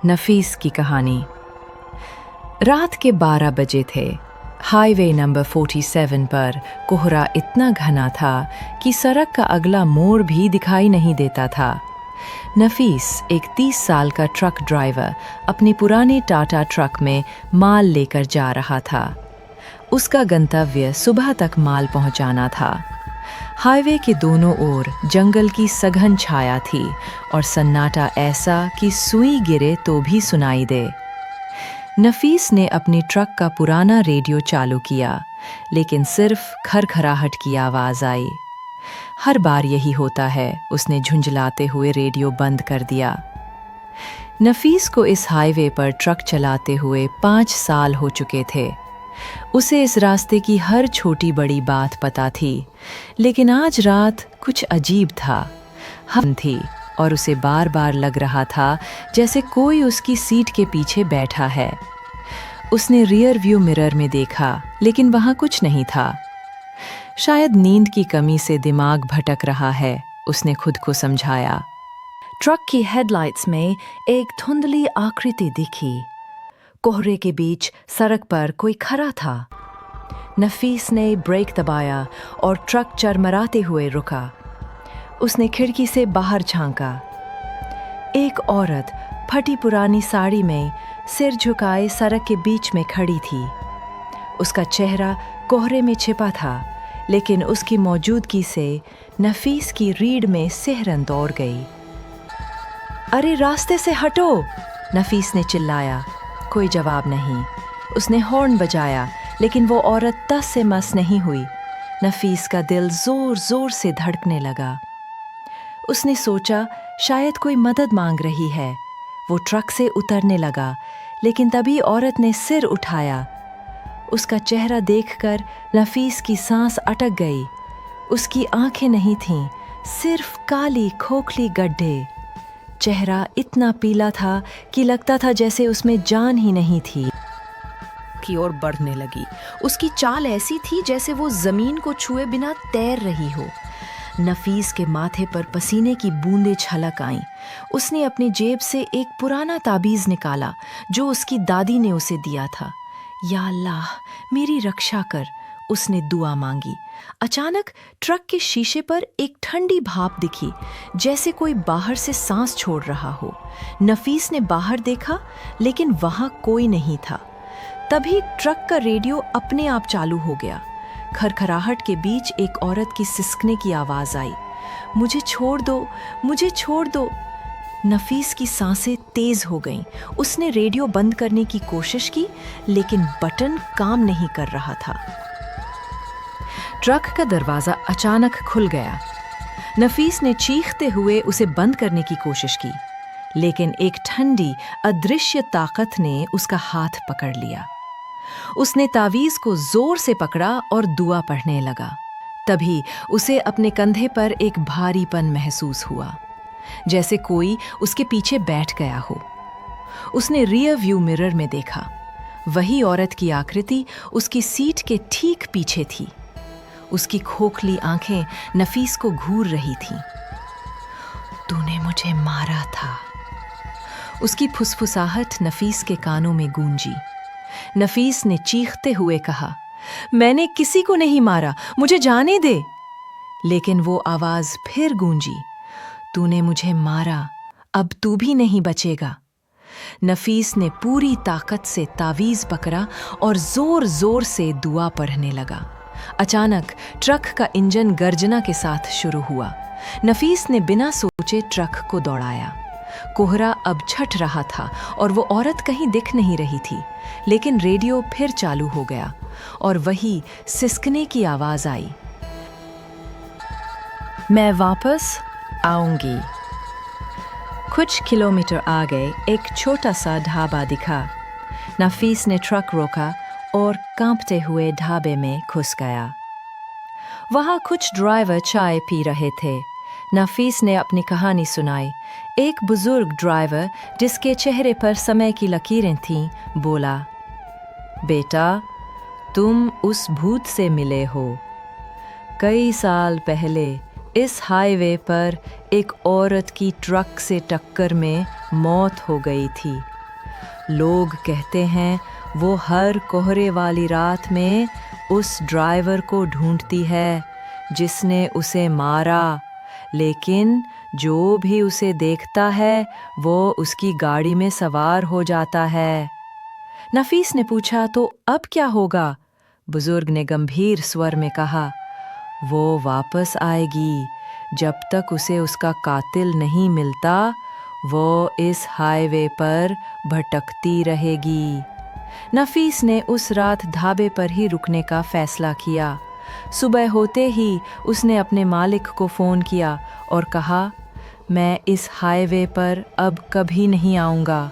नफीस की कहानी। रात के 12 बजे थे। हाईवे नंबर 47 पर कोहरा इतना घना था कि सड़क का अगला मोड़ भी दिखाई नहीं देता था। नफीस एक 30 साल का ट्रक ड्राइवर अपनी पुरानी टाटा ट्रक में माल लेकर जा रहा था। उसका गंतव्य सुबह तक माल पहुंचाना था। हाईवे के दोनों ओर जंगल की सघन छाया थी और सन्नाटा ऐसा कि सुई गिरे तो भी सुनाई दे। नफीस ने अपनी ट्रक का पुराना रेडियो चालू किया, लेकिन सिर्फ खरखराहट की आवाज आई। हर बार यही होता है, उसने झुंझलाते हुए रेडियो बंद कर दिया। नफीस को इस हाईवे पर ट्रक चलाते हुए 5 साल हो चुके थे। उसे इस रास्ते की हर छोटी बड़ी बात पता थी, लेकिन आज रात कुछ अजीब था। हम थी और उसे बार बार लग रहा था जैसे कोई उसकी सीट के पीछे बैठा है। उसने रियर व्यू मिरर में देखा, लेकिन वहां कुछ नहीं था। शायद नींद की कमी से दिमाग भटक रहा है, उसने खुद को समझाया। ट्रक की हेडलाइट्स में एक धुंधली आकृति दिखी। कोहरे के बीच सड़क पर कोई खड़ा था। नफीस ने ब्रेक दबाया और ट्रक चरमराते हुए रुका। उसने खिड़की से बाहर झांका। एक औरत फटी पुरानी साड़ी में सिर झुकाए सड़क के बीच में खड़ी थी। उसका चेहरा कोहरे में छिपा था, लेकिन उसकी मौजूदगी से नफीस की रीढ़ में सिहरन दौड़ गई। अरे रास्ते से हटो! नफीस ने चिल्लाया। कोई जवाब नहीं। उसने हॉर्न बजाया, लेकिन वो औरत तस से मस नहीं हुई। नफीस का दिल जोर जोर से धड़कने लगा। उसने सोचा शायद कोई मदद मांग रही है। वो ट्रक से उतरने लगा, लेकिन तभी औरत ने सिर उठाया। उसका चेहरा देखकर नफीस की सांस अटक गई। उसकी आंखें नहीं थीं, सिर्फ काली खोखली गड्ढे। चेहरा इतना पीला था कि लगता था जैसे उसमें जान ही नहीं थी। की ओर बढ़ने लगी। उसकी चाल ऐसी थी जैसे वो जमीन को छुए बिना तैर रही हो। नफीस के माथे पर पसीने की बूंदें छलक आईं। उसने अपनी जेब से एक पुराना ताबीज निकाला जो उसकी दादी ने उसे दिया था। या अल्लाह, मेरी रक्षा कर, उसने दुआ मांगी। अचानक ट्रक के शीशे पर एक ठंडी भाप दिखी, जैसे कोई बाहर से सांस छोड़ रहा हो। नफीस ने बाहर देखा, लेकिन वहां कोई नहीं था। तभी ट्रक का रेडियो अपने आप चालू हो गया। खरखराहट के बीच एक औरत की सिसकने की आवाज आई। मुझे छोड़ दो, मुझे छोड़ दो। नफीस की सांसें तेज हो गईं। उसने रेडियो बंद करने की कोशिश की, लेकिन बटन काम नहीं कर रहा था। ट्रक का दरवाजा अचानक खुल गया। नफीस ने चीखते हुए उसे बंद करने की कोशिश की, लेकिन एक ठंडी अदृश्य ताकत ने उसका हाथ पकड़ लिया। उसने तावीज को जोर से पकड़ा और दुआ पढ़ने लगा। तभी उसे अपने कंधे पर एक भारीपन महसूस हुआ, जैसे कोई उसके पीछे बैठ गया हो। उसने रियर व्यू मिरर में देखा। वही औरत की आकृति उसकी सीट के ठीक पीछे थी। उसकी खोखली आंखें नफीस को घूर रही थीं। तूने मुझे मारा था। उसकी फुसफुसाहट नफीस के कानों में गूंजी। नफीस ने चीखते हुए कहा, मैंने किसी को नहीं मारा, मुझे जाने दे। लेकिन वो आवाज फिर गूंजी, तूने मुझे मारा, अब तू भी नहीं बचेगा। नफीस ने पूरी ताकत से तावीज पकड़ा और जोर जोर से दुआ पढ़ने लगा। अचानक ट्रक का इंजन गर्जना के साथ शुरू हुआ। नफीस ने बिना सोचे ट्रक को दौड़ाया। कोहरा अब छट रहा था और वो औरत कहीं दिख नहीं रही थी, लेकिन रेडियो फिर चालू हो गया और वही सिसकने की आवाज आई, मैं वापस आऊंगी। कुछ किलोमीटर आगे एक छोटा सा ढाबा दिखा। नफीस ने ट्रक रोका और कांपते हुए ढाबे में घुस गया। वहां कुछ ड्राइवर चाय पी रहे थे। नफीस ने अपनी कहानी सुनाई। एक बुजुर्ग ड्राइवर, जिसके चेहरे पर समय की लकीरें थीं, बोला, बेटा, तुम उस भूत से मिले हो। कई साल पहले इस हाईवे पर एक औरत की ट्रक से टक्कर में मौत हो गई थी। लोग कहते हैं वो हर कोहरे वाली रात में उस ड्राइवर को ढूंढती है जिसने उसे मारा, लेकिन जो भी उसे देखता है वो उसकी गाड़ी में सवार हो जाता है। नफीस ने पूछा, तो अब क्या होगा? बुजुर्ग ने गंभीर स्वर में कहा, वो वापस आएगी। जब तक उसे उसका कातिल नहीं मिलता वो इस हाईवे पर भटकती रहेगी। नफीस ने उस रात ढाबे पर ही रुकने का फैसला किया। सुबह होते ही उसने अपने मालिक को फ़ोन किया और कहा, मैं इस हाईवे पर अब कभी नहीं आऊँगा।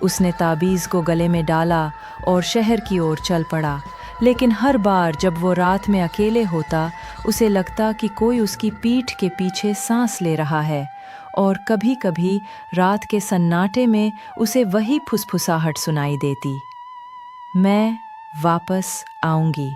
उसने ताबीज़ को गले में डाला और शहर की ओर चल पड़ा। लेकिन हर बार जब वो रात में अकेले होता उसे लगता कि कोई उसकी पीठ के पीछे सांस ले रहा है, और कभी-कभी रात के सन्नाटे में उसे वही फुसफुसाहट सुनाई देती, मैं वापस आऊंगी।